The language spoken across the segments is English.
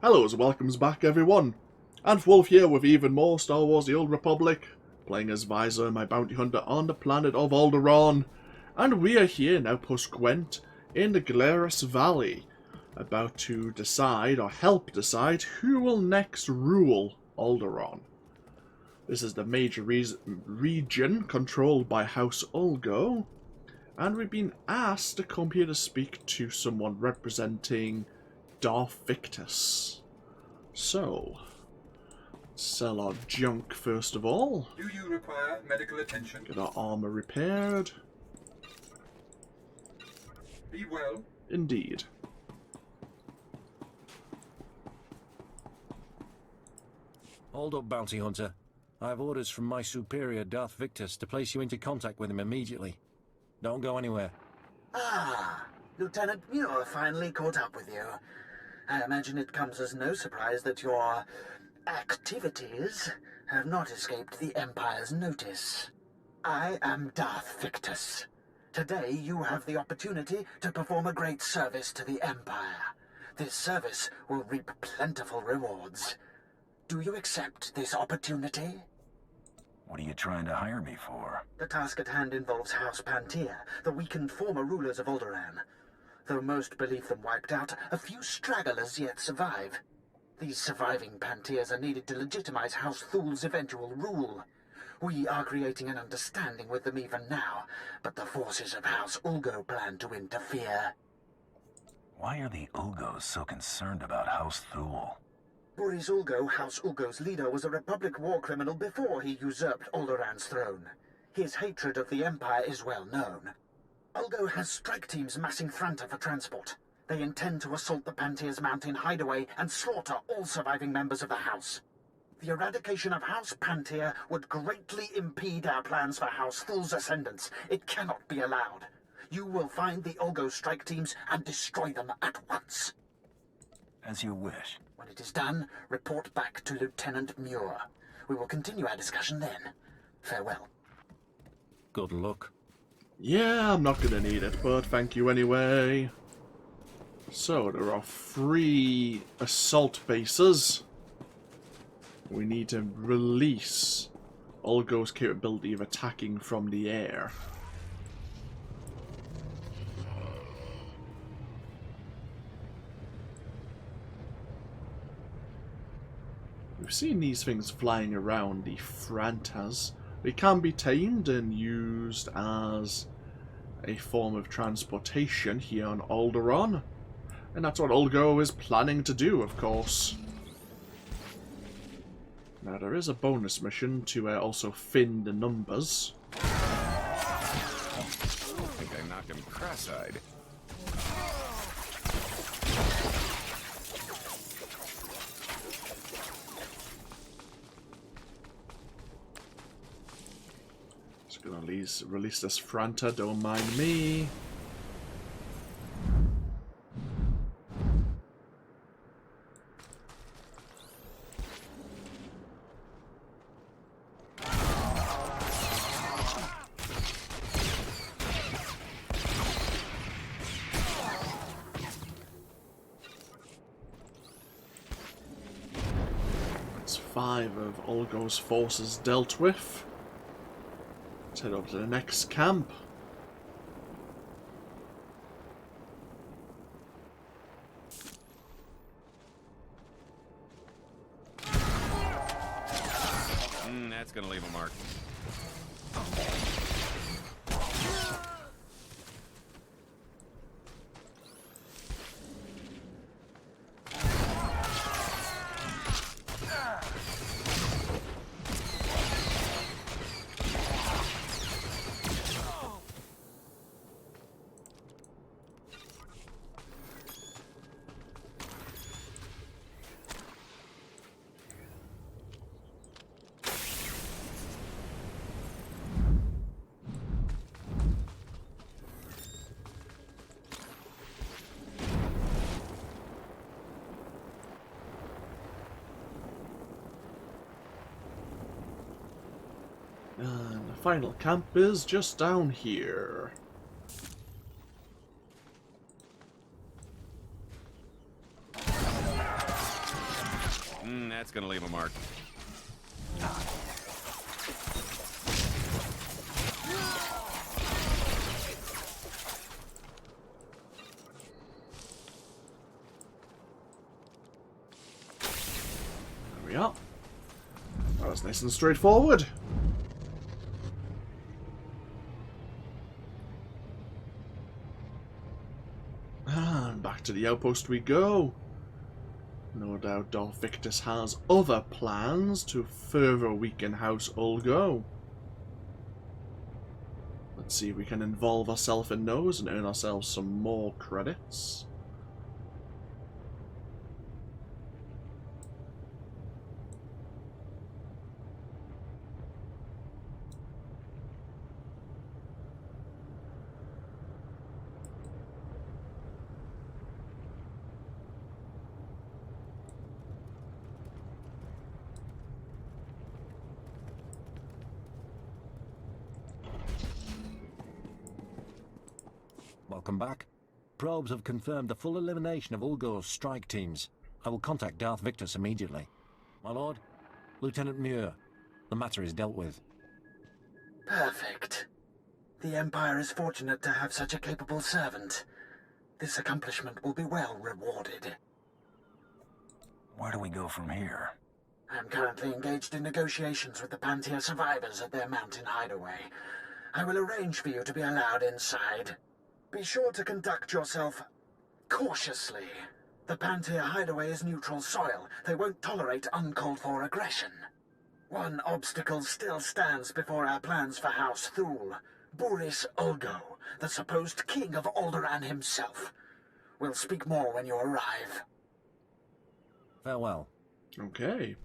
Hello and welcomes back everyone, and Wolf here with even more Star Wars The Old Republic, playing as Vyi'zur, my bounty hunter on the planet of Alderaan, and we are here now post-Gwent in the Glarus Valley, about to decide, or help decide, who will next rule Alderaan. This is the major region controlled by House Ulgo, and we've been asked to come here to speak to someone representing Darth Victus. So, sell our junk first of all. Do you require medical attention? Get our armor repaired. Be well. Indeed. Hold up, bounty hunter. I have orders from my superior, Darth Victus, to place you into contact with him immediately. Don't go anywhere. Ah, Lieutenant Muir finally caught up with you. I imagine it comes as no surprise that your activities have not escaped the Empire's notice. I am Darth Victus. Today you have the opportunity to perform a great service to the Empire. This service will reap plentiful rewards. Do you accept this opportunity? What are you trying to hire me for? The task at hand involves House Pantier, the weakened former rulers of Alderaan. Though most believe them wiped out, a few stragglers yet survive. These surviving Pantiers are needed to legitimize House Thul's eventual rule. We are creating an understanding with them even now, but the forces of House Ulgo plan to interfere. Why are the Ulgos so concerned about House Thul? Boris Ulgo, House Ulgo's leader, was a Republic war criminal before he usurped Alderaan's throne. His hatred of the Empire is well known. Ulgo has strike teams massing Thranta for transport. They intend to assault the Pantier's mountain hideaway and slaughter all surviving members of the House. The eradication of House Pantier would greatly impede our plans for House Thul's ascendance. It cannot be allowed. You will find the Ulgo strike teams and destroy them at once. As you wish. When it is done, report back to Lieutenant Muir. We will continue our discussion then. Farewell. Good luck. Yeah, I'm not gonna need it, but thank you anyway. So, there are 3 assault bases. We need to release Ulgo's capability of attacking from the air. We've seen these things flying around, the Frantas. They can be tamed and used as a form of transportation here on Alderaan. And that's what Ulgo is planning to do, of course. Now, there is a bonus mission to also thin the numbers. I think I knocked him cross-eyed. Just gonna release this Franta, don't mind me. That's 5 of Ulgo's forces dealt with. Let's head over to the next camp. That's gonna leave a mark. And the final camp is just down here. That's gonna leave a mark. There we are. That was nice and straightforward. And back to the outpost we go. No doubt Darth Victus has other plans to further weaken House Ulgo. Let's see if we can involve ourselves in those and earn ourselves some more credits. Welcome back. Probes have confirmed the full elimination of Ulgo's strike teams. I will contact Darth Victus immediately. My lord, Lieutenant Muir, the matter is dealt with. Perfect. The Empire is fortunate to have such a capable servant. This accomplishment will be well rewarded. Where do we go from here? I'm currently engaged in negotiations with the Pantier survivors at their mountain hideaway. I will arrange for you to be allowed inside. Be sure to conduct yourself cautiously. The Pantier hideaway is neutral soil. They won't tolerate uncalled-for aggression. One obstacle still stands before our plans for House Thule. Boris Ulgo, the supposed king of Alderaan himself. We'll speak more when you arrive. Farewell. Okay.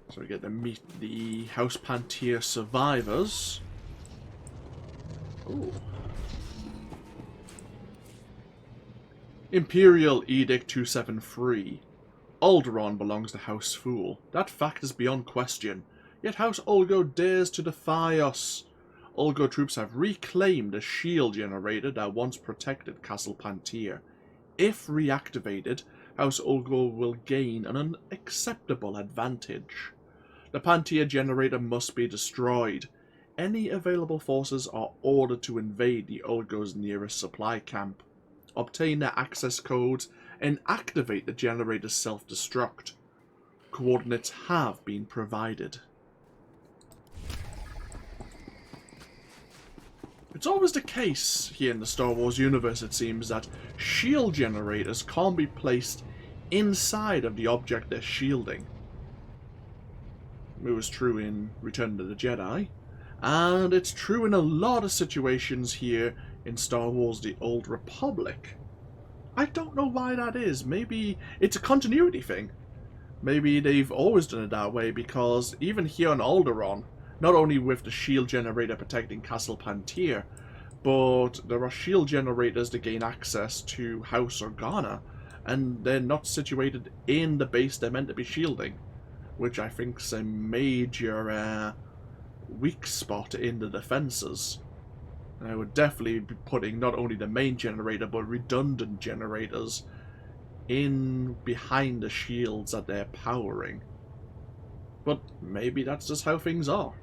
So we get to meet the House Pantier survivors. Ooh. Imperial Edict 273. Alderaan belongs to House Thule. That fact is beyond question. Yet House Ulgo dares to defy us. Ulgo troops have reclaimed a shield generator that once protected Castle Pantier. If reactivated, House Ulgo will gain an unacceptable advantage. The Pantier generator must be destroyed. Any available forces are ordered to invade the Ulgo's nearest supply camp, obtain their access codes, and activate the generator's self-destruct. Coordinates have been provided. It's always the case here in the Star Wars universe, it seems, that shield generators can't be placed inside of the object they're shielding. It was true in Return of the Jedi, and it's true in a lot of situations here in Star Wars The Old Republic. I don't know why that is. Maybe it's a continuity thing. Maybe they've always done it that way, because even here on Alderaan, not only with the shield generator protecting Castle Pantier, but there are shield generators that gain access to House Organa, and they're not situated in the base they're meant to be shielding, which I think is a major weak spot in the defenses. And I would definitely be putting not only the main generator, but redundant generators in behind the shields that they're powering. But maybe that's just how things are.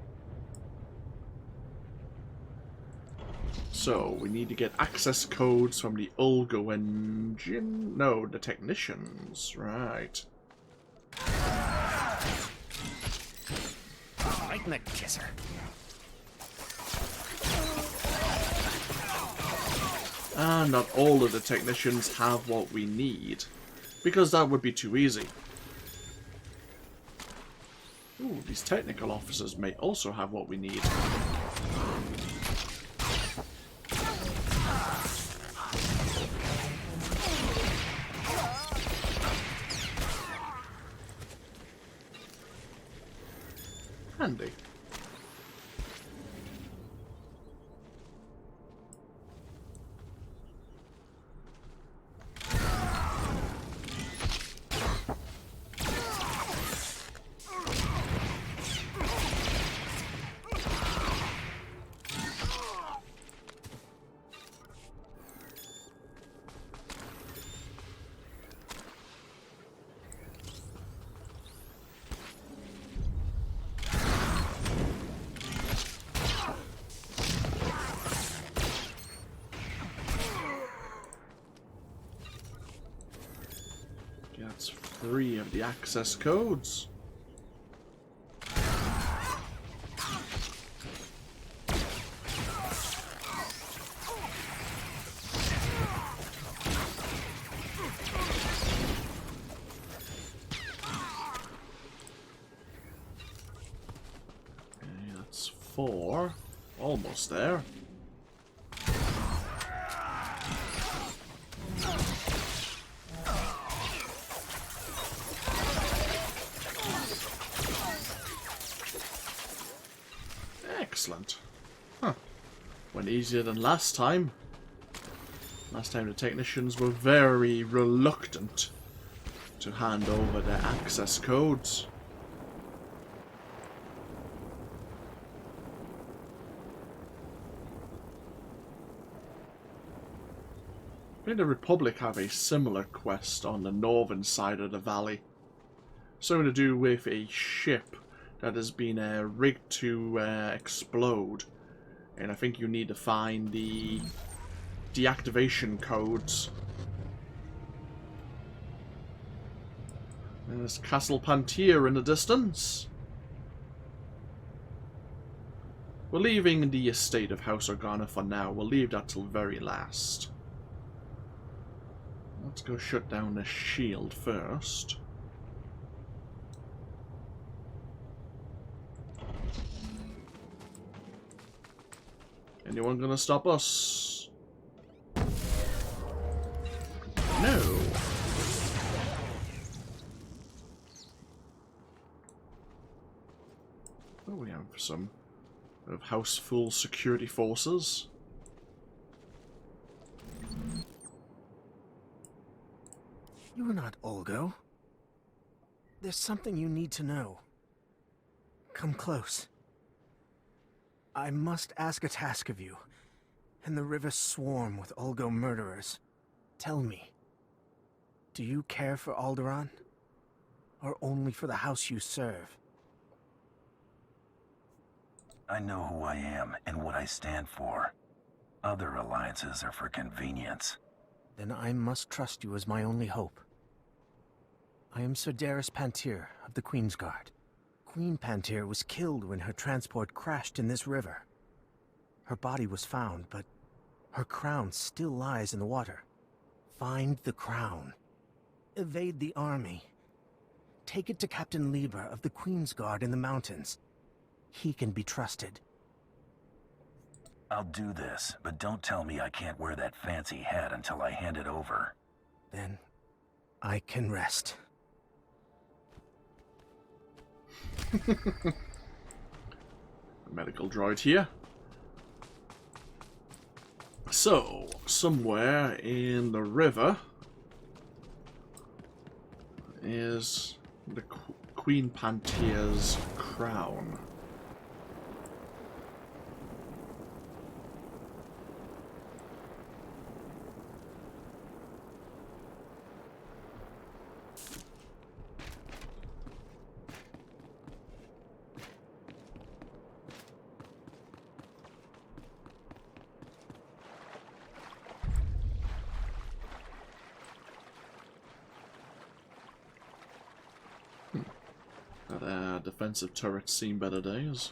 So, we need to get access codes from the Ulgo engine. No, the technicians. Right. Right in the kisser. And not all of the technicians have what we need, because that would be too easy. Ooh, these technical officers may also have what we need. Handy. 3 of the access codes. Okay, that's 4. Almost there. Excellent. Huh. Went easier than last time. Last time the technicians were very reluctant to hand over their access codes. I think the Republic have a similar quest on the northern side of the valley. Something to do with a ship that has been rigged to explode. And I think you need to find the deactivation codes. There's Castle Pantier in the distance. We're leaving the estate of House Organa for now. We'll leave that till very last. Let's go shut down the shield first. Anyone gonna stop us? No. What do we have? Some of House Full security forces. You're not Ulgo. There's something you need to know. Come close. I must ask a task of you, and the rivers swarm with Ulgo murderers. Tell me, do you care for Alderaan? Or only for the house you serve? I know who I am and what I stand for. Other alliances are for convenience. Then I must trust you as my only hope. I am Sir Pantier of the Queen's Guard. Queen Pantier was killed when her transport crashed in this river. Her body was found, but her crown still lies in the water. Find the crown. Evade the army. Take it to Captain Lieber of the Queen's Guard in the mountains. He can be trusted. I'll do this, but don't tell me I can't wear that fancy hat until I hand it over. Then I can rest. Medical droid here. So, somewhere in the river is the Queen Pantier's crown. That defensive turret's seen better days.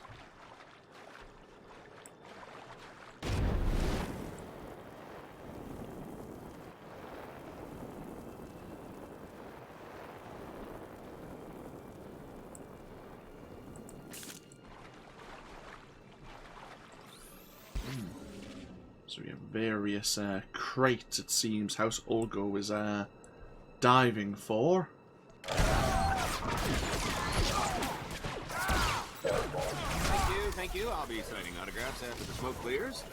So we have various crates, it seems, House Ulgo is diving for. Thank you. I'll be signing autographs after the smoke clears.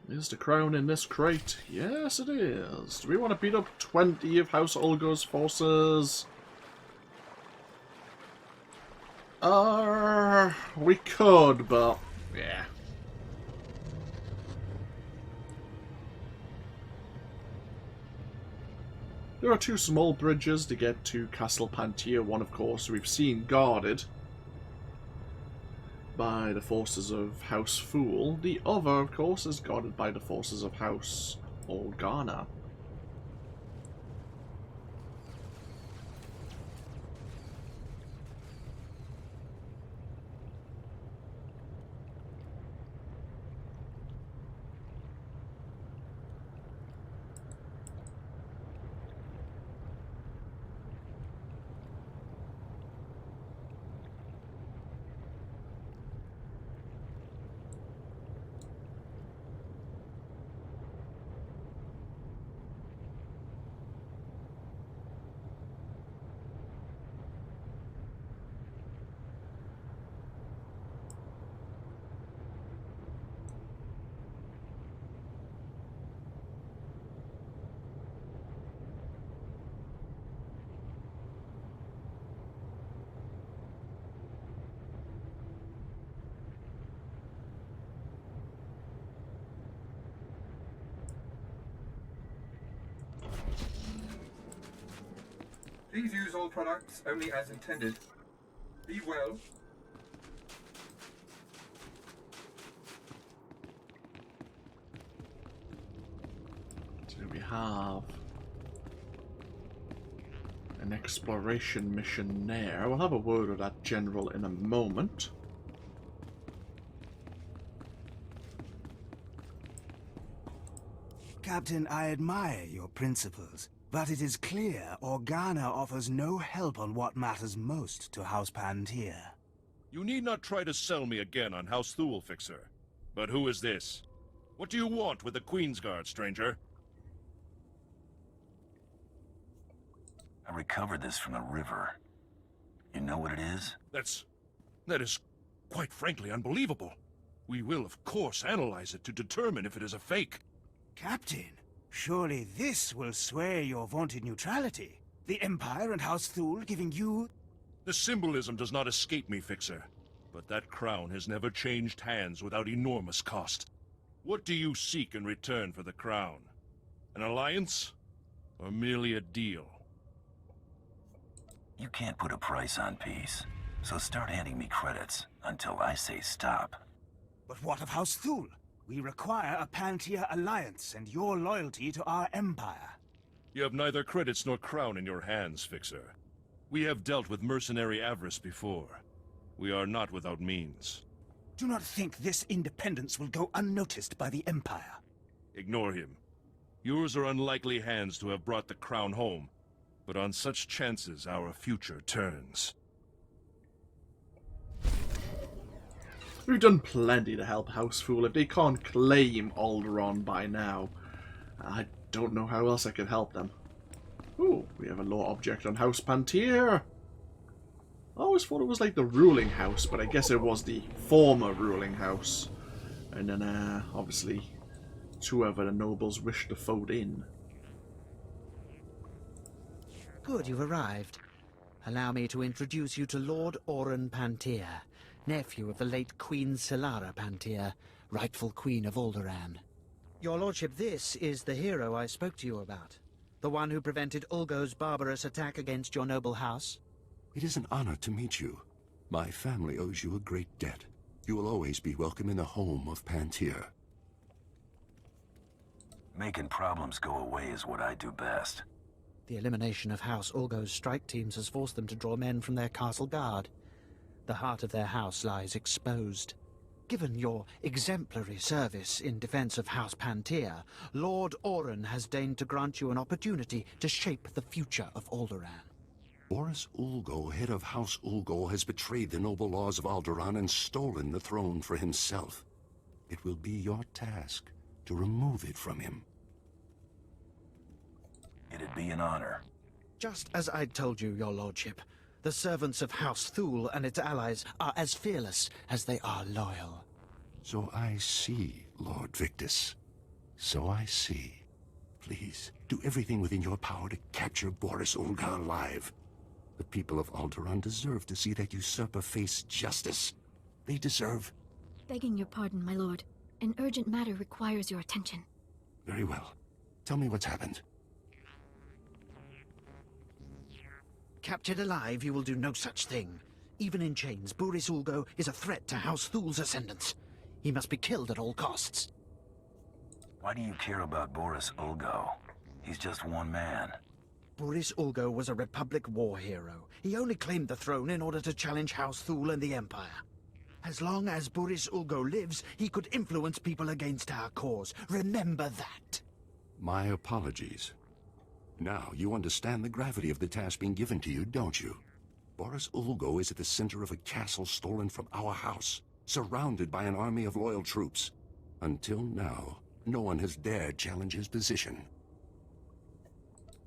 Is the crown in this crate? Yes, it is. Do we want to beat up 20 of House Ulgo's forces? We could, but yeah. There are 2 small bridges to get to Castle Pantier. One, of course, we've seen guarded. by the forces of House Fool. The other, of course, is guarded by the forces of House Organa. Please use all products only as intended. Be well. So we have an exploration mission there. We'll have a word with that general in a moment. Captain, I admire your principles, but it is clear Organa offers no help on what matters most to House Pantier. You need not try to sell me again on House Thule, Fixer. But who is this? What do you want with the Queen's Guard, stranger? I recovered this from the river. You know what it is? That is quite frankly unbelievable. We will, of course, analyze it to determine if it is a fake. Captain, surely this will sway your vaunted neutrality. The Empire and House Thule giving you... The symbolism does not escape me, Fixer. But that crown has never changed hands without enormous cost. What do you seek in return for the crown? An alliance? Or merely a deal? You can't put a price on peace, so start handing me credits until I say stop. But what of House Thule? We require a Pantier alliance and your loyalty to our empire. You have neither credits nor crown in your hands, Fixer. We have dealt with mercenary avarice before. We are not without means. Do not think this independence will go unnoticed by the Empire. Ignore him. Yours are unlikely hands to have brought the crown home, but on such chances our future turns. We've done plenty to help House Fool. If they can't claim Alderaan by now, I don't know how else I could help them. Ooh, we have a law object on House Pantier. I always thought it was like the ruling house, but I guess it was the former ruling house. And then, obviously, whoever the nobles wish to vote in. Good, you've arrived. Allow me to introduce you to Lord Oren Pantier, nephew of the late Queen Solara Pantier, rightful Queen of Alderaan. Your lordship, this is the hero I spoke to you about. The one who prevented Ulgo's barbarous attack against your noble house. It is an honor to meet you. My family owes you a great debt. You will always be welcome in the home of Pantier. Making problems go away is what I do best. The elimination of House Ulgo's strike teams has forced them to draw men from their castle guard. The heart of their house lies exposed. Given your exemplary service in defense of House Pantier, Lord Oren has deigned to grant you an opportunity to shape the future of Alderaan. Boris Ulgo, head of House Ulgo, has betrayed the noble laws of Alderaan and stolen the throne for himself. It will be your task to remove it from him. It'd be an honor. Just as I told you, your lordship, the servants of House Thule and its allies are as fearless as they are loyal. So I see, Lord Victus. So I see. Please, do everything within your power to capture Boris Ulgo alive. The people of Alderaan deserve to see that usurper face justice. They deserve... Begging your pardon, my lord. An urgent matter requires your attention. Very well. Tell me what's happened. Captured alive, you will do no such thing. Even in chains, Boris Ulgo is a threat to House Thul's ascendance. He must be killed at all costs. Why do you care about Boris Ulgo? He's just one man. Boris Ulgo was a Republic war hero. He only claimed the throne in order to challenge House Thul and the Empire. As long as Boris Ulgo lives, he could influence people against our cause. Remember that. My apologies. Now you understand the gravity of the task being given to you, don't you? Boris Ulgo is at the center of a castle stolen from our house, surrounded by an army of loyal troops. Until now, no one has dared challenge his position.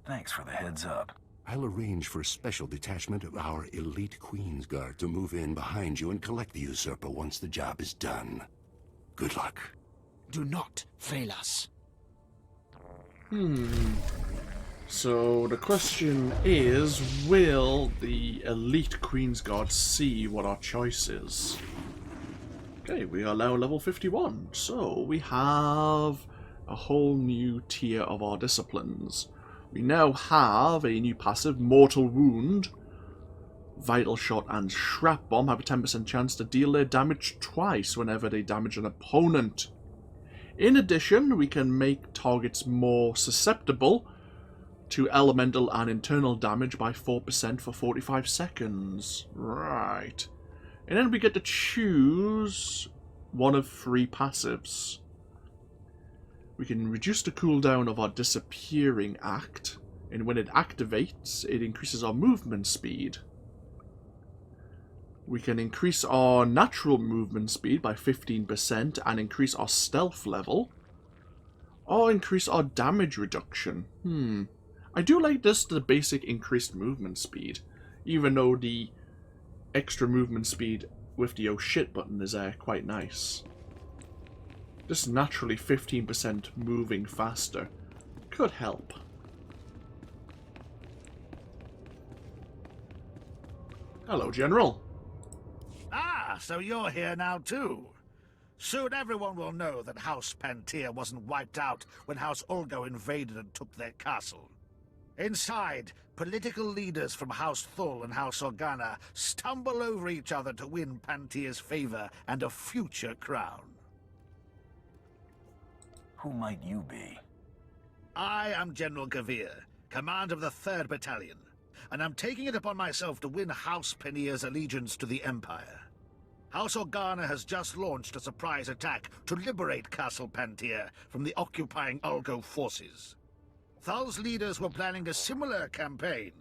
Thanks for the heads up. I'll arrange for a special detachment of our elite Queen's Guard to move in behind you and collect the usurper once the job is done. Good luck. Do not fail us. So the question is, will the elite Queen's Guard see what our choice is? Okay, we are now level 51, so we have a whole new tier of our disciplines. We now have a new passive, Mortal Wound. Vital Shot and Shrap Bomb have a 10% chance to deal their damage twice whenever they damage an opponent. In addition, we can make targets more susceptible to elemental and internal damage by 4% for 45 seconds. Right. And then we get to choose one of 3 passives. We can reduce the cooldown of our Disappearing Act, and when it activates, it increases our movement speed. We can increase our natural movement speed by 15% and increase our stealth level, or increase our damage reduction. I do like this, the basic increased movement speed, even though the extra movement speed with the oh shit button is quite nice. Just naturally 15% moving faster could help. Hello, General. Ah, so you're here now too. Soon everyone will know that House Pantier wasn't wiped out when House Ulgo invaded and took their castle. Inside, political leaders from House Thul and House Organa stumble over each other to win Pantier's favor and a future crown. Who might you be? I am General Gavir, command of the 3rd Battalion, and I'm taking it upon myself to win House Panier's allegiance to the Empire. House Organa has just launched a surprise attack to liberate Castle Pantier from the occupying Ulgo forces. Thul's leaders were planning a similar campaign,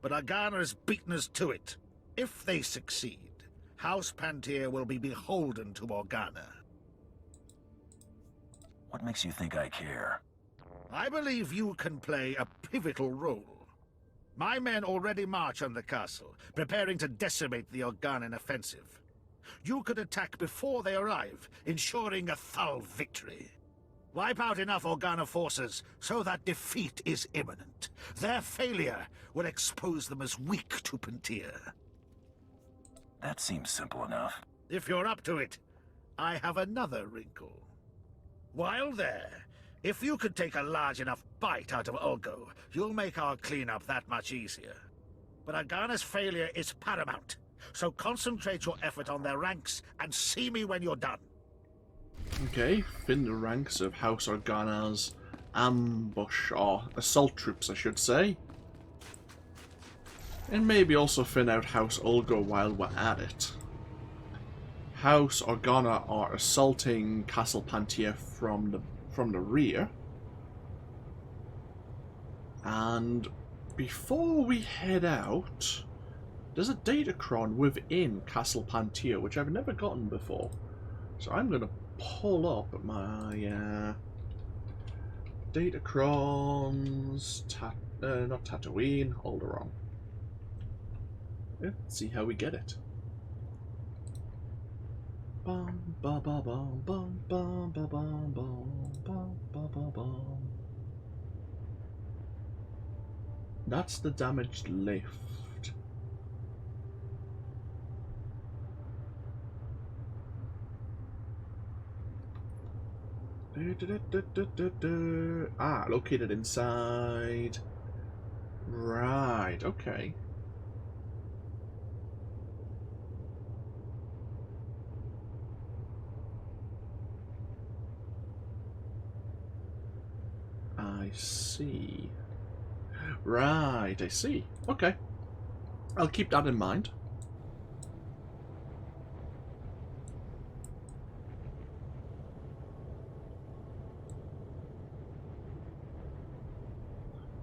but Organa has beaten us to it. If they succeed, House Pantier will be beholden to Organa. What makes you think I care? I believe you can play a pivotal role. My men already march on the castle, preparing to decimate the Organan offensive. You could attack before they arrive, ensuring a Thul victory. Wipe out enough Organa forces so that defeat is imminent. Their failure will expose them as weak to Pantier. That seems simple enough. If you're up to it, I have another wrinkle. While there, if you could take a large enough bite out of Ulgo, you'll make our cleanup that much easier. But Organa's failure is paramount, so concentrate your effort on their ranks and see me when you're done. Okay, thin the ranks of House Organa's ambush, or assault troops I should say. And maybe also thin out House Ulgo while we're at it. House Organa are assaulting Castle Pantier from the rear. And before we head out, there's a datachron within Castle Pantier, which I've never gotten before. So I'm going to pull up my datacrons, not Tatooine, Alderaan. Let's see how we get it. Bum ba ba bum bum bum ba bum bum bum ba ba bum. That's the damaged lift. Ah, located inside. Right, okay. I see. Right, I see. Okay. I'll keep that in mind.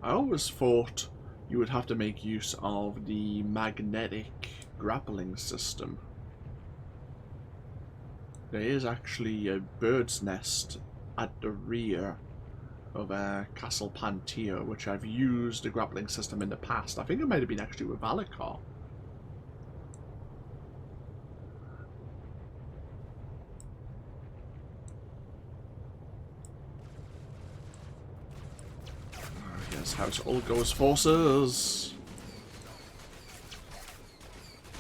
I always thought you would have to make use of the magnetic grappling system. There is actually a bird's nest at the rear of Castle Pantier, which I've used the grappling system in the past. I think it might have been actually with Alikar. Yes, House Ulgo's forces.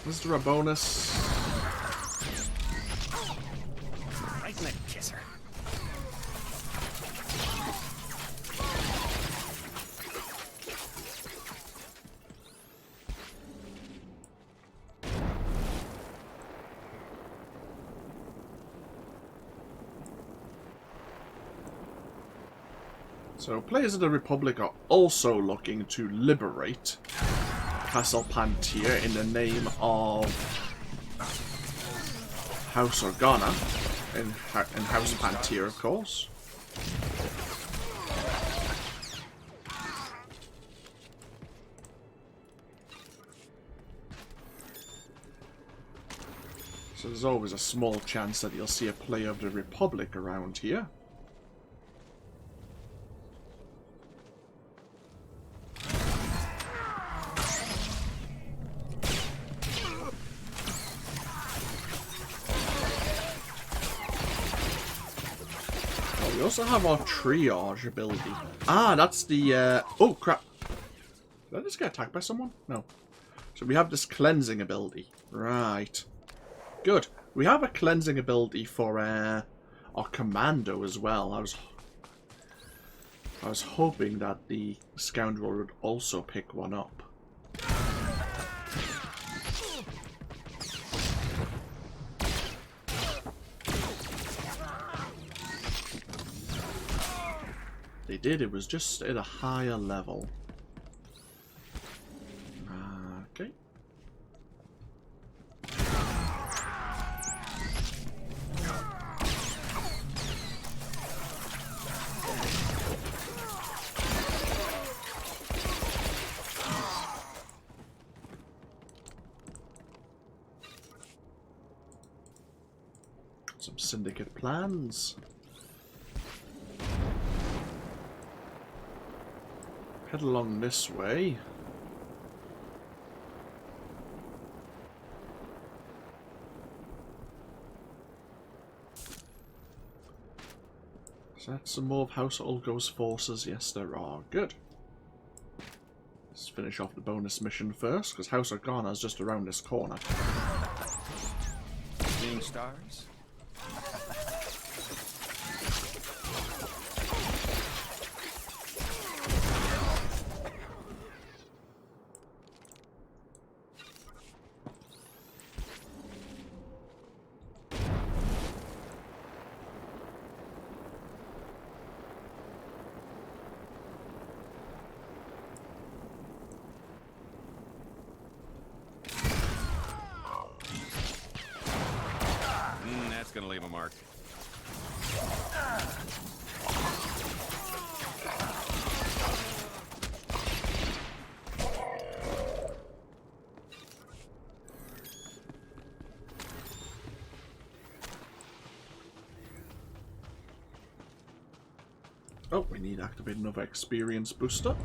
Is there a bonus? Right in the kisser. So, players of the Republic are also looking to liberate Castle Pantier in the name of House Organa, and House Pantier, of course. So there's always a small chance that you'll see a player of the Republic around here. We also have our triage ability. Ah, that's the, oh, crap. Did I just get attacked by someone? No. So we have this cleansing ability. Right. Good. We have a cleansing ability for, our commando as well. I was hoping that the scoundrel would also pick one up. They did, it was just at a higher level. Okay. Some syndicate plans. Head along this way. Is that some more of House Ulgo's forces? Yes, there are. Good. Let's finish off the bonus mission first, because House Organa is just around this corner. Seeing stars? Gonna leave a mark. Oh, we need to activate another experience booster.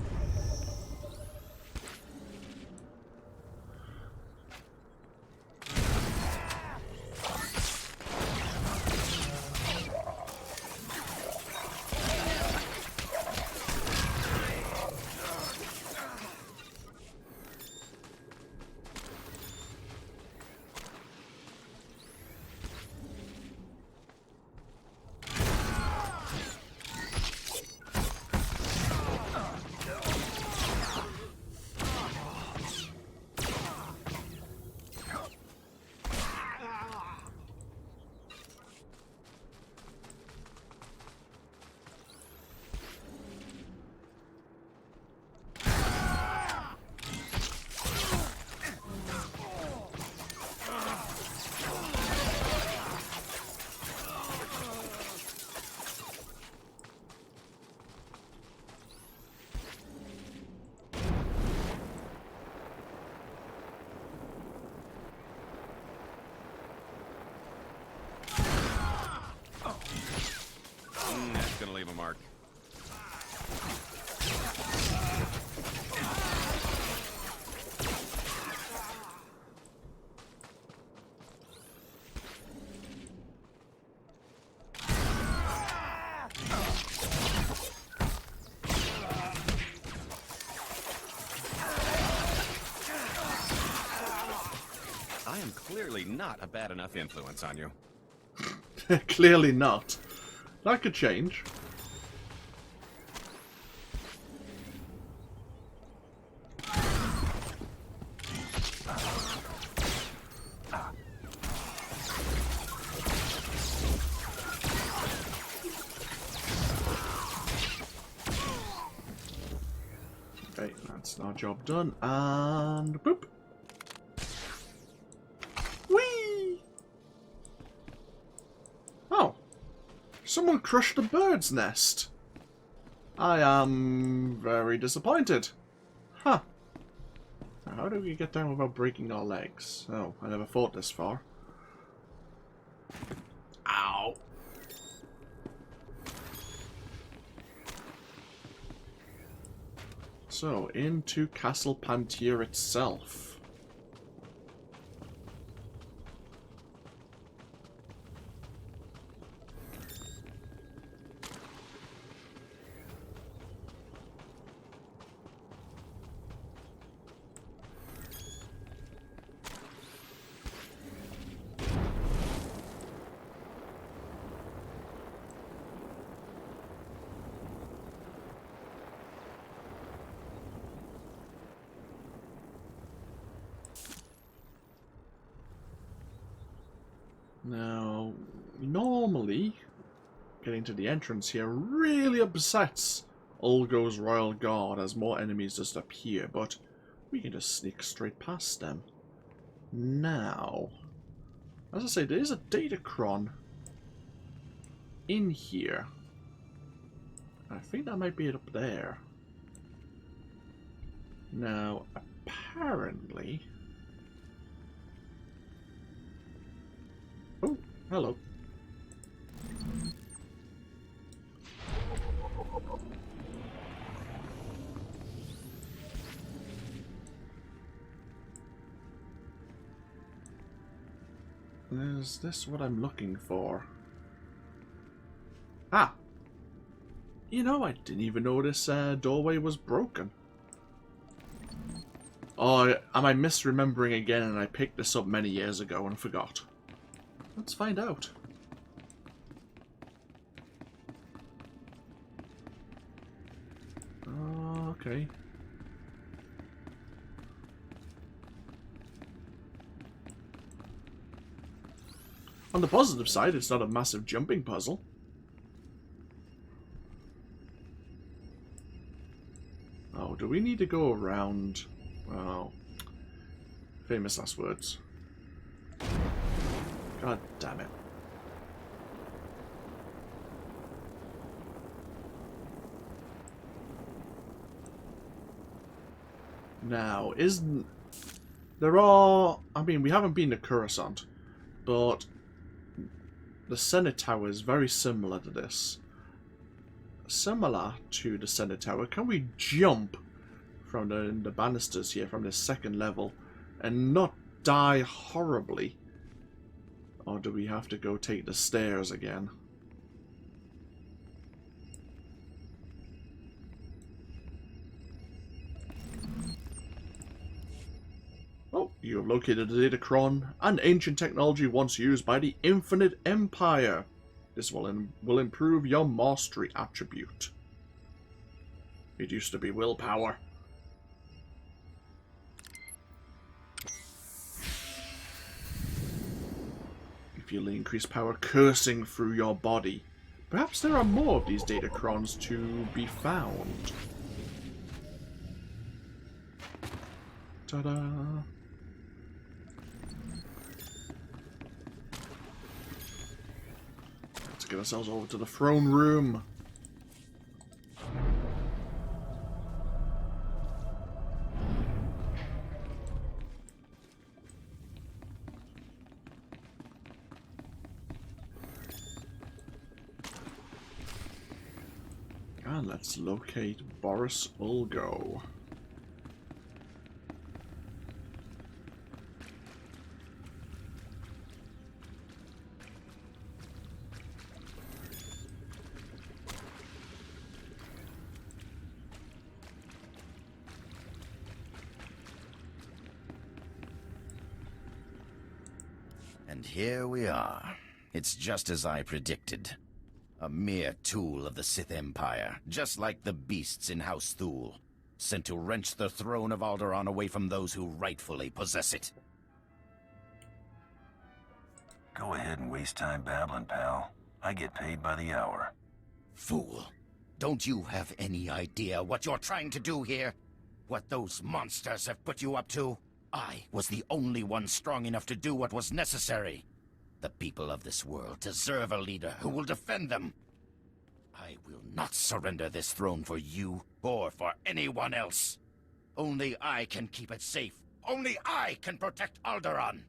clearly not a bad enough influence on you. Clearly not. That could change. Okay, that's our job done, and boop. Whee! Oh, someone crushed the bird's nest. I am very disappointed. Huh. Now, how do we get down without breaking our legs? Oh, I never thought this far. Ow. So, into Castle Pantier itself. Now, normally, getting to the entrance here really upsets Ulgo's Royal Guard as more enemies just appear, but we can just sneak straight past them. Now, as I say, there is a Datacron in here. I think that might be it up there. Now, apparently... Oh, hello. Is this what I'm looking for? Ah! You know, I didn't even know this doorway was broken. Oh, am I misremembering again and I picked this up many years ago and forgot? Let's find out. Oh, okay. On the positive side, it's not a massive jumping puzzle. Oh, do we need to go around? Oh. Famous last words. God damn it. Now, isn't... There are... I mean, we haven't been to Coruscant, but the Senate Tower is very similar to this. Similar to the Senate Tower, can we jump from the banisters here, from the second level, and not die horribly? Or do we have to go take the stairs again? Oh, you have located the Datacron, an ancient technology once used by the Infinite Empire. This will improve your mastery attribute. It used to be willpower. Feel the increased power coursing through your body. Perhaps there are more of these Datacrons to be found. Ta-da! Let's get ourselves over to the throne room. And let's locate Boris Ulgo. And here we are. It's just as I predicted. A mere tool of the Sith Empire, just like the beasts in House Thule, sent to wrench the throne of Alderaan away from those who rightfully possess it. Go ahead and waste time babbling, pal. I get paid by the hour. Fool. Don't you have any idea what you're trying to do here? What those monsters have put you up to? I was the only one strong enough to do what was necessary. The people of this world deserve a leader who will defend them. I will not surrender this throne for you or for anyone else. Only I can keep it safe. Only I can protect Alderaan.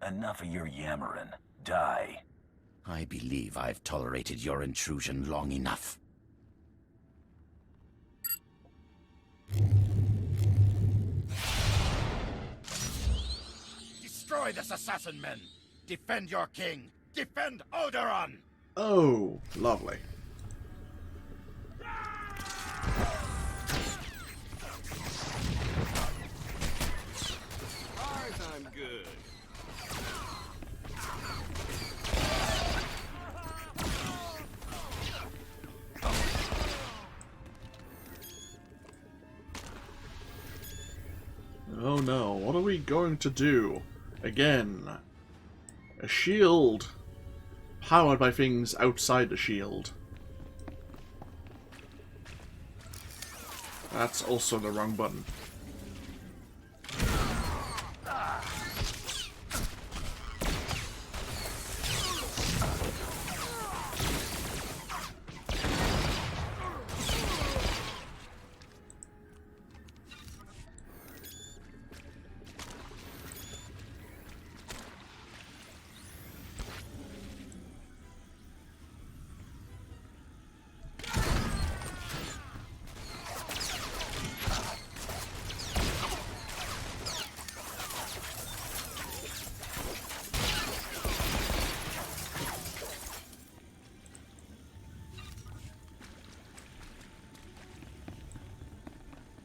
Enough of your yammering. Die. I believe I've tolerated your intrusion long enough. Destroy this assassin men! Defend your king! Defend Alderaan! Oh, lovely. I'm good. Oh no, what are we going to do? Again. A shield. Powered by things outside the shield. That's also the wrong button.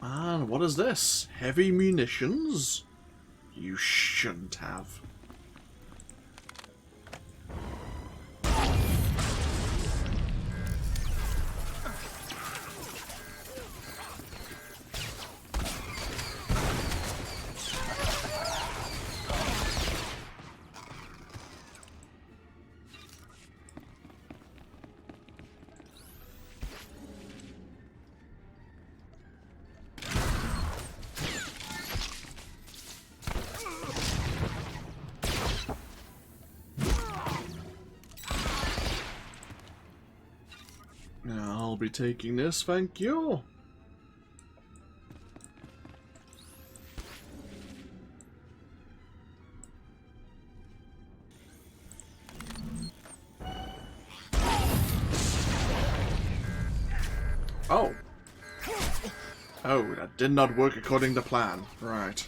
And what is this? Heavy munitions? You shouldn't have. I'll be taking this, thank you. Oh. Oh, that did not work according to plan. Right.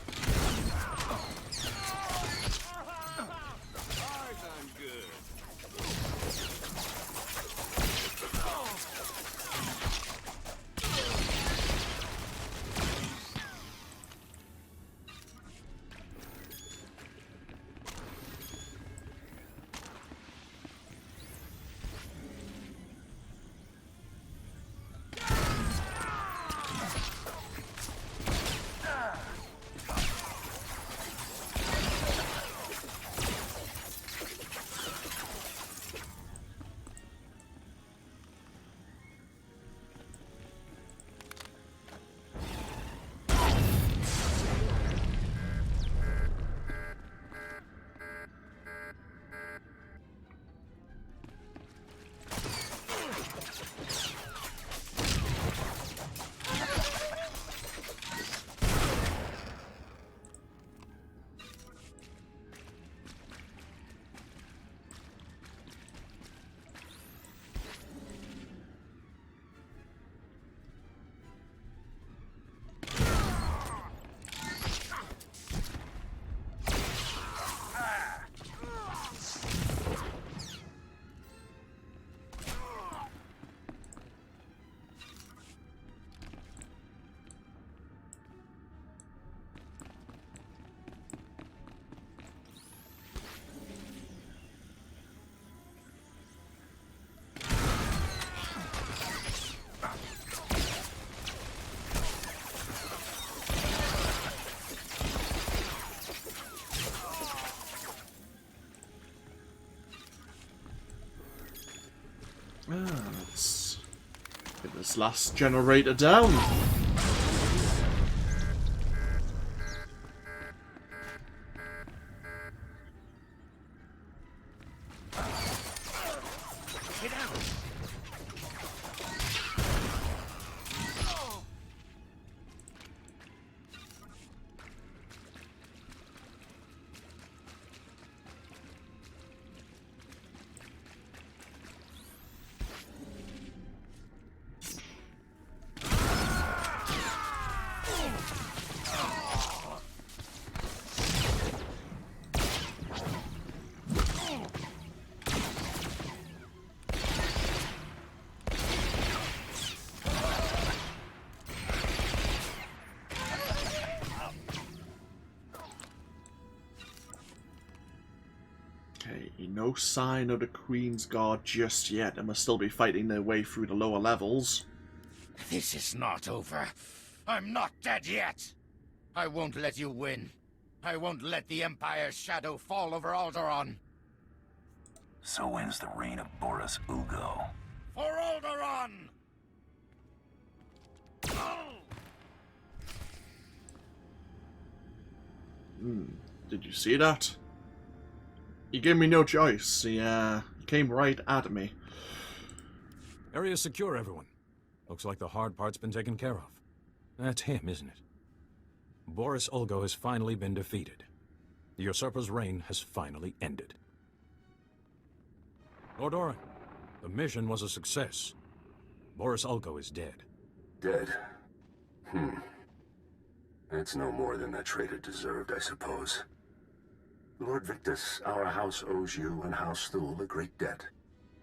this last generator down. Okay, no sign of the Queen's Guard just yet. They must still be fighting their way through the lower levels. This is not over. I'm not dead yet. I won't let you win. I won't let the Empire's shadow fall over Alderaan. So ends the reign of Boris Ulgo. For Alderaan! Did you see that? He gave me no choice. He came right at me. Area secure, everyone. Looks like the hard part's been taken care of. That's him, isn't it? Boris Ulgo has finally been defeated. The usurper's reign has finally ended. Lord Orin, the mission was a success. Boris Ulgo is dead. Dead? That's no more than that traitor deserved, I suppose. Lord Victus, our house owes you and House Thule a great debt.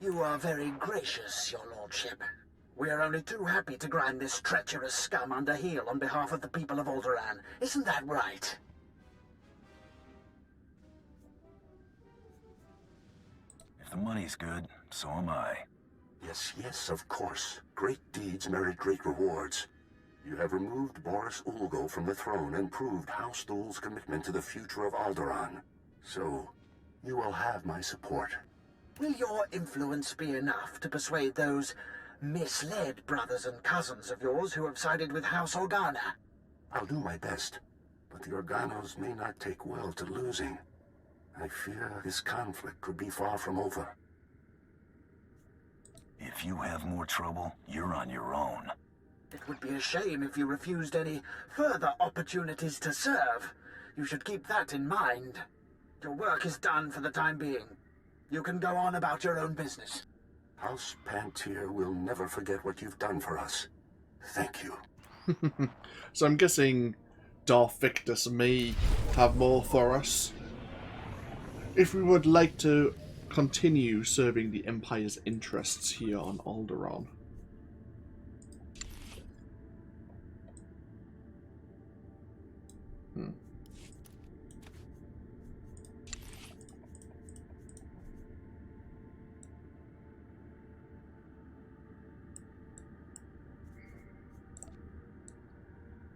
You are very gracious, your lordship. We are only too happy to grind this treacherous scum under heel on behalf of the people of Alderaan. Isn't that right? If the money's good, so am I. Yes, yes, of course. Great deeds merit great rewards. You have removed Boris Ulgo from the throne and proved House Thule's commitment to the future of Alderaan. So, you will have my support. Will your influence be enough to persuade those misled brothers and cousins of yours who have sided with House Organa? I'll do my best, but the Organos may not take well to losing. I fear this conflict could be far from over. If you have more trouble, you're on your own. It would be a shame if you refused any further opportunities to serve. You should keep that in mind. Your work is done for the time being. You can go on about your own business. House Pantier will never forget what you've done for us. Thank you. So I'm guessing Darth Victus may have more for us. If we would like to continue serving the Empire's interests here on Alderaan.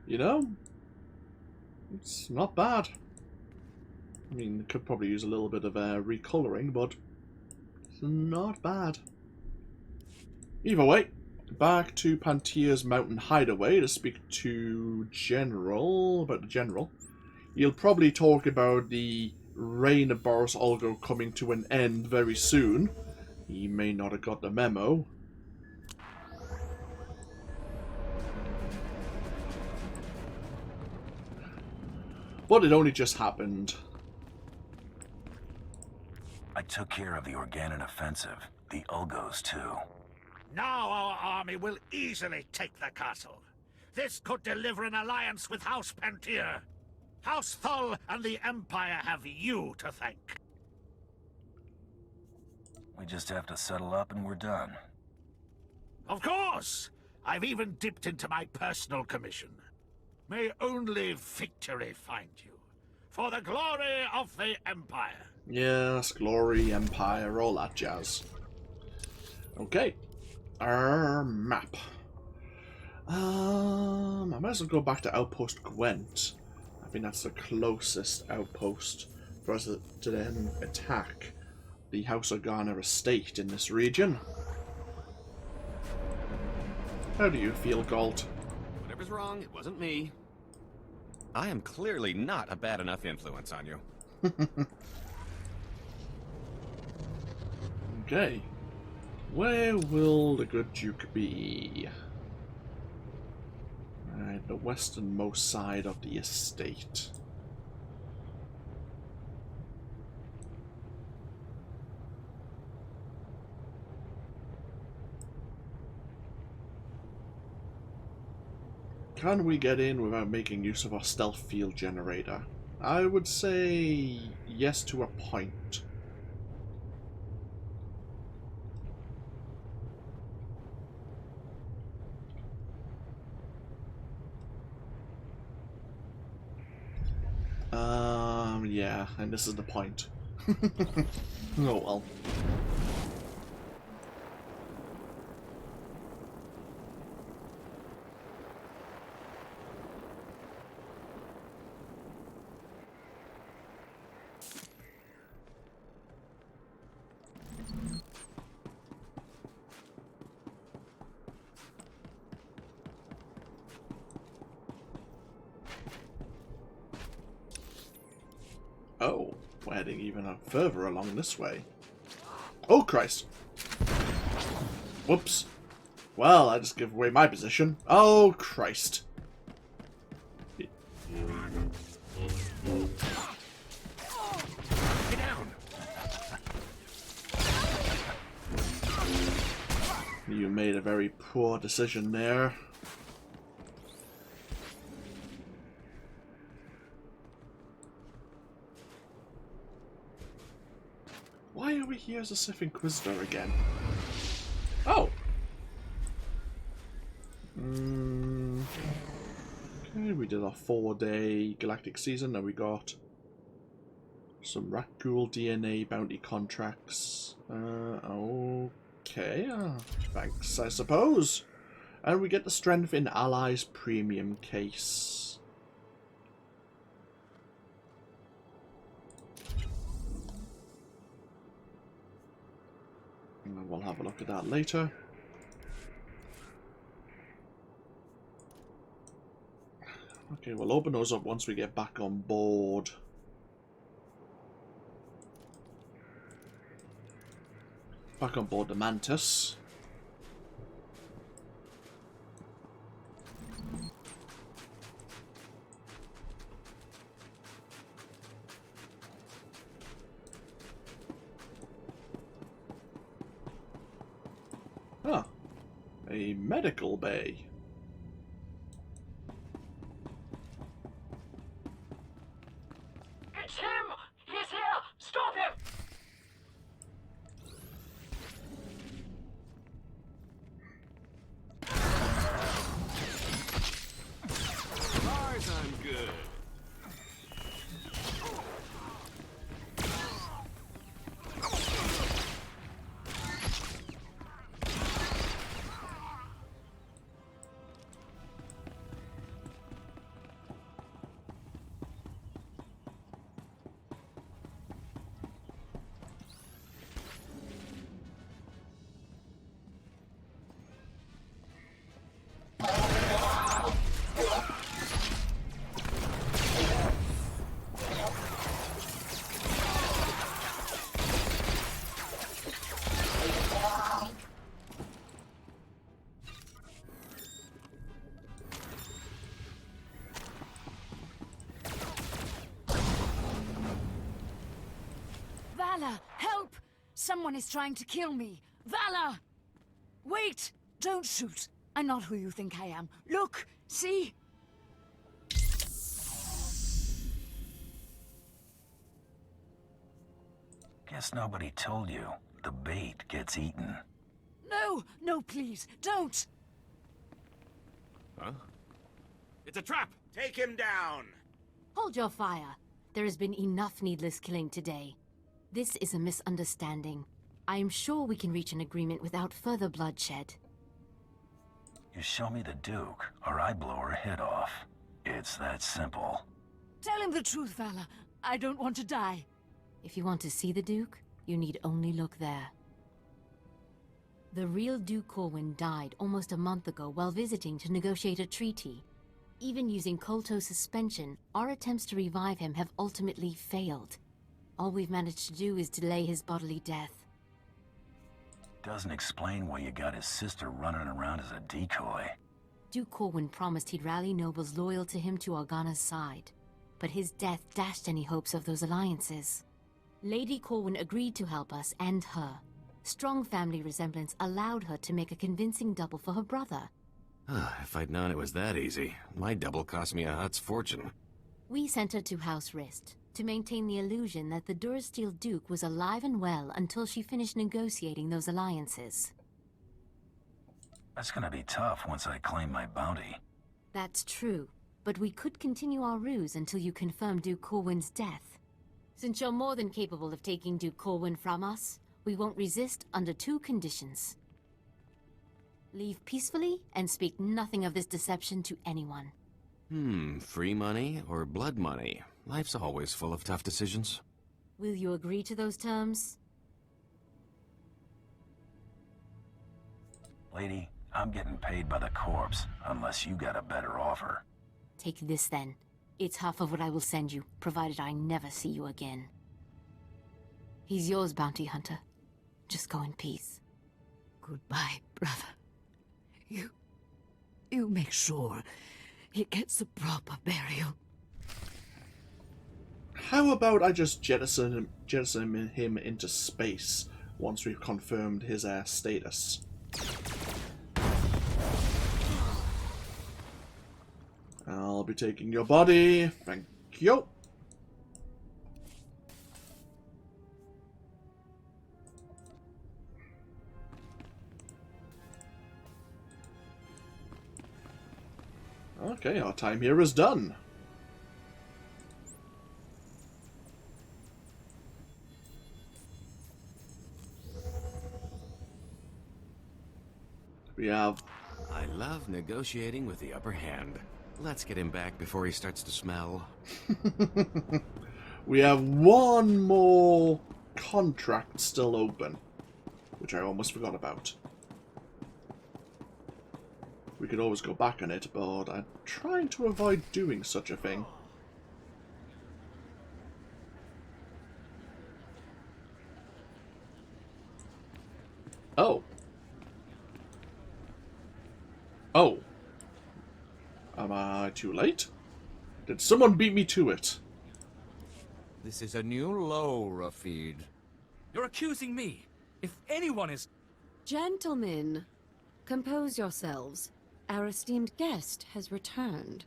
You know, it's not bad. I mean, could probably use a little bit of recoloring, but it's not bad. Either way, back to Pantier's mountain hideaway to speak to about the General. He'll probably talk about the reign of Boris Ulgo coming to an end very soon. He may not have got the memo. But it only just happened. I took care of the Organon offensive. The Ulgos, too. Now our army will easily take the castle. This could deliver an alliance with House Pantier. House Thule and the Empire have you to thank. We just have to settle up and we're done. Of course! I've even dipped into my personal commission. May only victory find you. For the glory of the Empire. Yes, glory, Empire, all that jazz. Okay. Our map. I might as well go back to Outpost Gwent. I think that's the closest outpost for us to then attack the House Organa estate in this region. How do you feel, Galt? Whatever's wrong, it wasn't me. I am clearly not a bad enough influence on you. Okay. Where will the good Duke be? Right, the westernmost side of the estate. Can we get in without making use of our stealth field generator? I would say yes to a point. Yeah, and this is the point. Oh well. Oh, we're heading even further along this way. Oh, Christ. Whoops. Well, I just give away my position. Oh, Christ. Get down. You made a very poor decision there. Why are we here as a Sith Inquisitor again? Oh! Okay, we did our 4-day galactic season, and we got some Rakghoul DNA bounty contracts. Okay, thanks, I suppose. And we get the Strength in Allies premium case. And we'll have a look at that later. Okay, we'll open those up once we get back on board. Back on board the Mantis. Ah, a medical bay. It's him! He's here! Stop him! As far as I'm good. Vala, help! Someone is trying to kill me. Vala! Wait! Don't shoot. I'm not who you think I am. Look! See? Guess nobody told you. The bait gets eaten. No! No, please! Don't! Huh? It's a trap! Take him down! Hold your fire. There has been enough needless killing today. This is a misunderstanding. I am sure we can reach an agreement without further bloodshed. You show me the Duke, or I blow her head off. It's that simple. Tell him the truth, Vala. I don't want to die. If you want to see the Duke, you need only look there. The real Duke Corwin died almost a month ago while visiting to negotiate a treaty. Even using Kolto suspension, our attempts to revive him have ultimately failed. All we've managed to do is delay his bodily death. Doesn't explain why you got his sister running around as a decoy. Duke Corwin promised he'd rally nobles loyal to him to Organa's side, but his death dashed any hopes of those alliances. Lady Corwin agreed to help us and her. Strong family resemblance allowed her to make a convincing double for her brother. If I'd known it was that easy, my double cost me a Hutt's fortune. We sent her to House Rist to maintain the illusion that the Durasteel Duke was alive and well until she finished negotiating those alliances. That's gonna be tough once I claim my bounty. That's true, but we could continue our ruse until you confirm Duke Corwin's death. Since you're more than capable of taking Duke Corwin from us, we won't resist under 2 conditions. Leave peacefully and speak nothing of this deception to anyone. Free money or blood money? Life's always full of tough decisions. Will you agree to those terms? Lady, I'm getting paid by the corpse, unless you got a better offer. Take this then. It's half of what I will send you, provided I never see you again. He's yours, bounty hunter. Just go in peace. Goodbye, brother. You make sure he gets a proper burial. How about I just jettison him into space once we've confirmed his status? I'll be taking your body. Thank you. Okay, our time here is done. We have... I love negotiating with the upper hand. Let's get him back before he starts to smell. We have one more contract still open, which I almost forgot about. We could always go back on it, but I'm trying to avoid doing such a thing. Oh. Oh. Am I too late? Did someone beat me to it? This is a new low, Rafid. You're accusing me. If anyone is... Gentlemen, compose yourselves. Our esteemed guest has returned.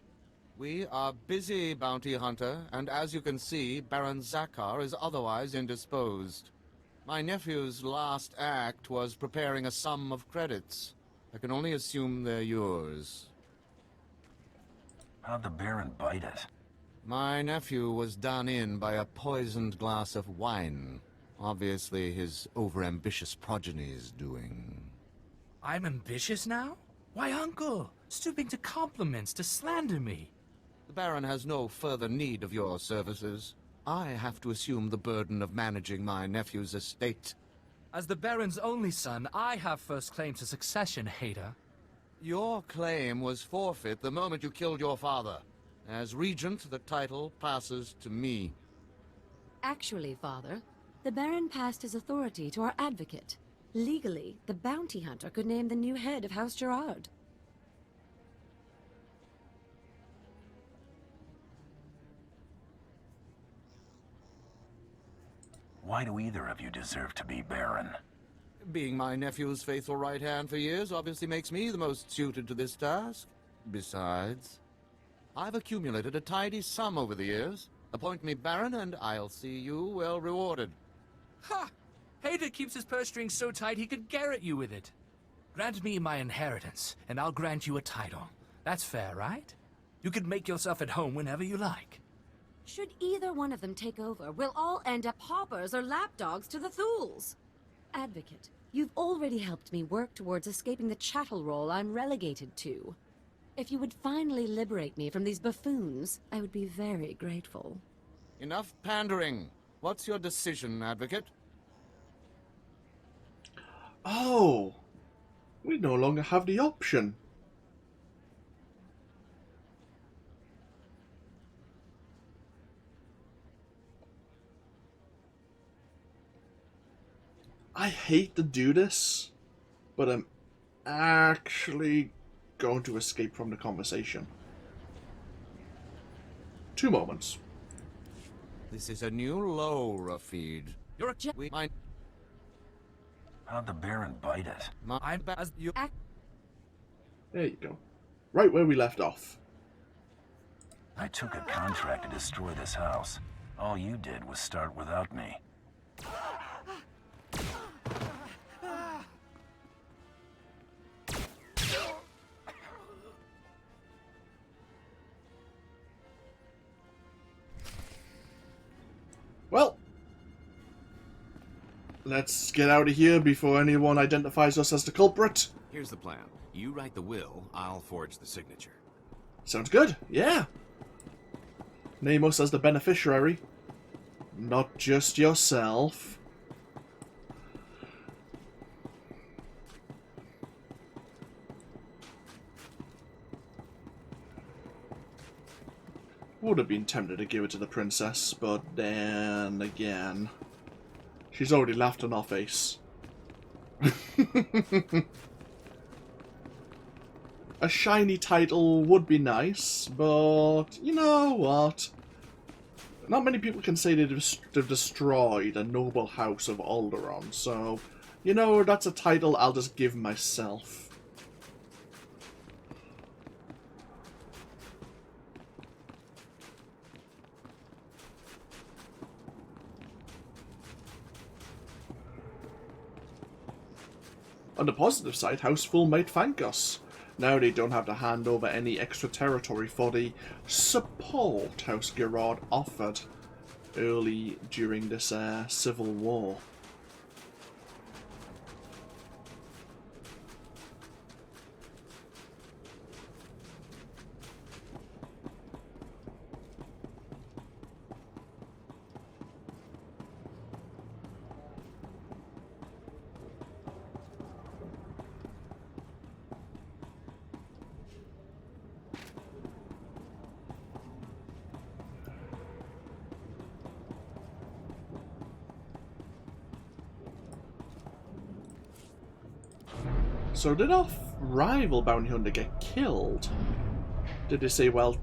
We are busy, Bounty Hunter, and as you can see, Baron Zakar is otherwise indisposed. My nephew's last act was preparing a sum of credits. I can only assume they're yours. How'd the Baron bite it? My nephew was done in by a poisoned glass of wine. Obviously his overambitious progeny's doing. I'm ambitious now? Why, uncle? Stooping to compliments, to slander me. The Baron has no further need of your services. I have to assume the burden of managing my nephew's estate. As the Baron's only son, I have first claim to succession, hater. Your claim was forfeit the moment you killed your father. As regent, the title passes to me. Actually, Father, the Baron passed his authority to our advocate. Legally, the bounty hunter could name the new head of House Gerard. Why do either of you deserve to be Baron? Being my nephew's faithful right hand for years obviously makes me the most suited to this task. Besides, I've accumulated a tidy sum over the years. Appoint me Baron and I'll see you well rewarded. Ha! Hater keeps his purse strings so tight he could garrote you with it. Grant me my inheritance, and I'll grant you a title. That's fair, right? You can make yourself at home whenever you like. Should either one of them take over, we'll all end up hoppers or lapdogs to the Thools. Advocate, you've already helped me work towards escaping the chattel role I'm relegated to. If you would finally liberate me from these buffoons, I would be very grateful. Enough pandering. What's your decision, Advocate? Oh, We no longer have the option. I hate to do this, but I'm actually going to escape from the conversation. 2 moments. This is a new low, Rafid. You're How'd the Baron bite it? There you go. Right where we left off. I took a contract to destroy this house. All you did was start without me. Well, let's get out of here before anyone identifies us as the culprit. Here's the plan. You write the will, I'll forge the signature. Sounds good, yeah. Name us as the beneficiary, not just yourself. Would have been tempted to give it to the princess, but then again, she's already laughed in our face. A shiny title would be nice, but you know what? Not many people can say they've destroyed a noble house of Alderaan, so, you know, that's a title I'll just give myself. On the positive side, Houseful might thank us. Now they don't have to hand over any extra territory for the support House Gerard offered early during this civil war. So did our rival bounty hunter get killed? Did they say, well,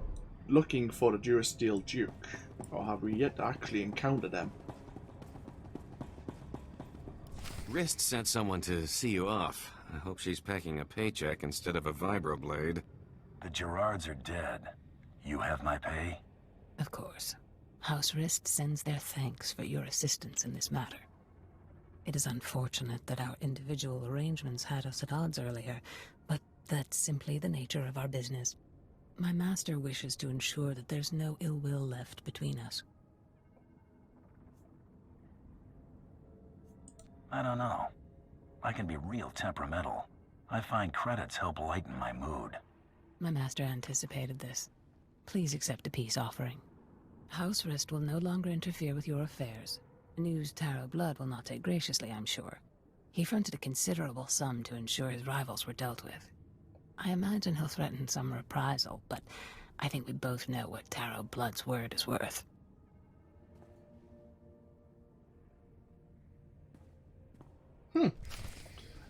looking for the Durasteel Duke? Or have we yet actually encountered them? Rist sent someone to see you off. I hope she's packing a paycheck instead of a vibroblade. The Gerards are dead. You have my pay? Of course. House Rist sends their thanks for your assistance in this matter. It is unfortunate that our individual arrangements had us at odds earlier, but that's simply the nature of our business. My master wishes to ensure that there's no ill will left between us. I don't know. I can be real temperamental. I find credits help lighten my mood. My master anticipated this. Please accept a peace offering. House Rist will no longer interfere with your affairs. News Taro Blood will not take graciously, I'm sure. He fronted a considerable sum to ensure his rivals were dealt with. I imagine he'll threaten some reprisal, but I think we both know what Taro Blood's word is worth.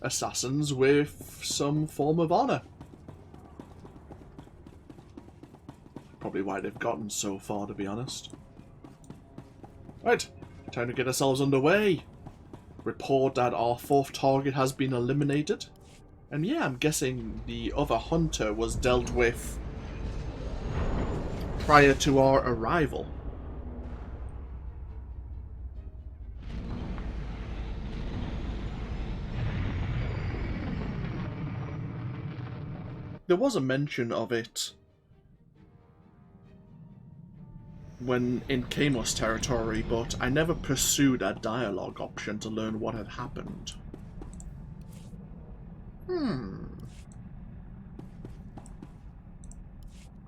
Assassins with some form of honor. Probably why they've gotten so far, to be honest. Right. Time to get ourselves underway. Report that our 4th target has been eliminated. And yeah, I'm guessing the other hunter was dealt with prior to our arrival. There was a mention of it when in Kamos territory, but I never pursued a dialogue option to learn what had happened.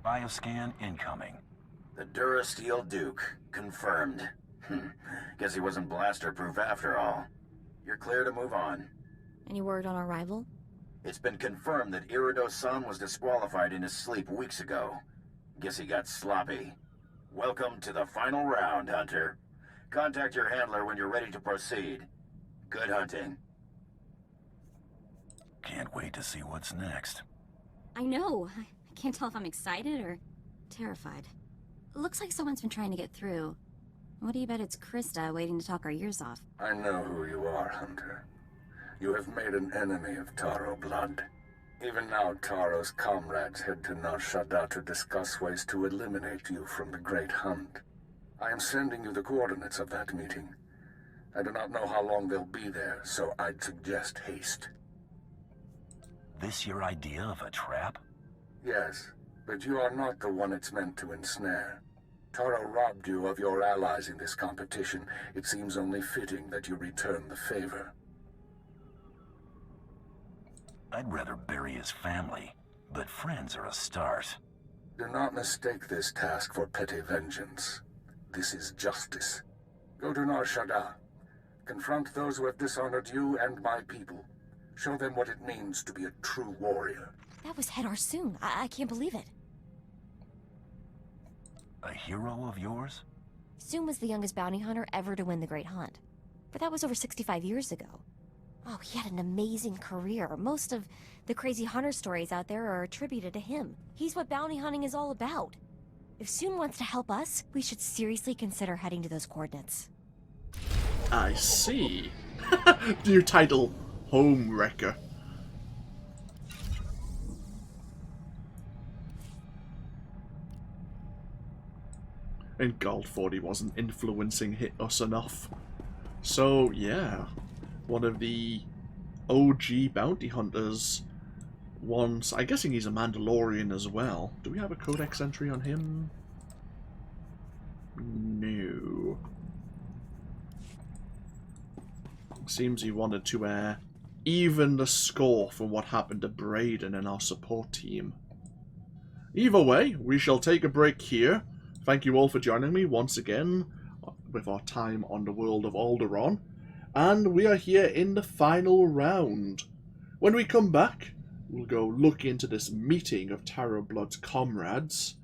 Bioscan incoming. The Durasteel Duke. Confirmed. Guess he wasn't blaster-proof after all. You're clear to move on. Any word on our rival? It's been confirmed that Irido-san was disqualified in his sleep weeks ago. Guess he got sloppy. Welcome to the final round, Hunter. Contact your handler when you're ready to proceed. Good hunting. Can't wait to see what's next. I know. I can't tell if I'm excited or terrified. Looks like someone's been trying to get through. What do you bet it's Krista waiting to talk our ears off? I know who you are, Hunter. You have made an enemy of Taro blood. Even now, Taro's comrades head to Nar Shaddaa to discuss ways to eliminate you from the Great Hunt. I am sending you the coordinates of that meeting. I do not know how long they'll be there, so I'd suggest haste. This your idea of a trap? Yes, but you are not the one it's meant to ensnare. Taro robbed you of your allies in this competition. It seems only fitting that you return the favor. I'd rather bury his family, but friends are a start. Do not mistake this task for petty vengeance. This is justice. Go to Nar Shaddaa. Confront those who have dishonored you and my people. Show them what it means to be a true warrior. That was Head Arsoon. I can't believe it. A hero of yours? Soon was the youngest bounty hunter ever to win the Great Hunt. But that was over 65 years ago. Oh, he had an amazing career. Most of the crazy hunter stories out there are attributed to him. He's what bounty hunting is all about. If Soon wants to help us, we should seriously consider heading to those coordinates. I see. New title, Home Wrecker. And God thought he wasn't influencing us enough. So, yeah. One of the OG bounty hunters wants... I'm guessing he's a Mandalorian as well. Do we have a codex entry on him? No. Seems he wanted to even the score for what happened to Braden and our support team. Either way, we shall take a break here. Thank you all for joining me once again with our time on the world of Alderaan. And we are here in the final round. When we come back, we'll go look into this meeting of Taro Blood's comrades,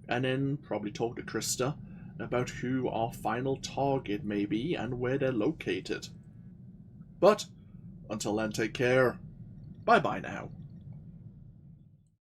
and then probably talk to Krista about who our final target may be and where they're located. But, until then, take care. Bye-bye now.